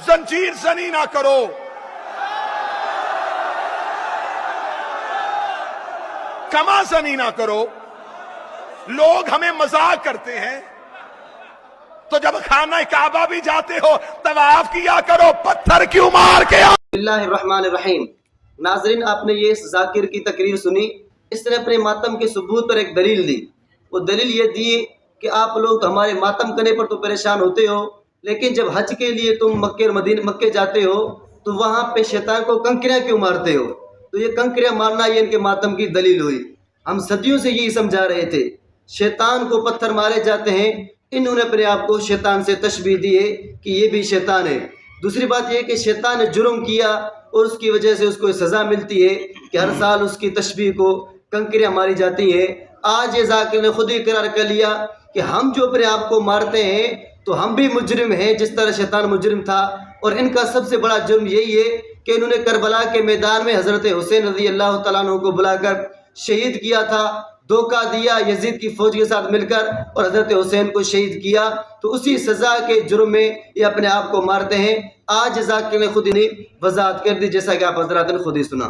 जंजीर जनी ना करो। कमा जनी ना करो। लोग हमें मजाक करते हैं, तो जब खाना काबा भी जाते हो तवाफ किया करो, पत्थर क्यों मार के। बिस्मिल्लाहिर्रहमानिर्रहीम। नाजरीन, आपने ये जाकिर की तकरीर सुनी। इसने अपने मातम के सबूत पर एक दलील दी। वो दलील ये दी कि आप लोग हमारे मातम करने पर तो परेशान होते हो, लेकिन जब हज के लिए तुम मक्के जाते हो तो वहाँ पे शैतान को कंकरियाँ क्यों मारते हो। तो ये कंकरियाँ मारना ये इनके मातम की दलील हुई। हम सदियों से यही समझा रहे थे, शैतान को पत्थर मारे जाते हैं। इन्होंने अपने आप को शैतान से तशबीह दी है कि ये भी शैतान है। दूसरी बात यह कि शैतान ने जुर्म किया और उसकी वजह से उसको सज़ा मिलती है कि हर साल उसकी तशबीह को कंकरियाँ मारी जाती हैं। आज ये जाकिर ने खुद ही इकरार कर लिया कि हम जो अपने आप को मारते हैं तो हम भी मुजरिम हैं जिस तरह शैतान मुजरिम था। और इनका सबसे बड़ा जुर्म यही है कि इन्होंने करबला के मैदान में हज़रत हुसैन रज़ी अल्लाह तआला अन्हु को बुलाकर शहीद किया था, धोखा दिया यजीद की फौज के साथ मिलकर और हज़रत हुसैन को शहीद किया। तो उसी सज़ा के जुर्म में ये अपने आप को मारते हैं। आज जाकिर ने खुद ही वजाहत कर दी, जैसा कि आप हज़रात ने खुद ही सुना।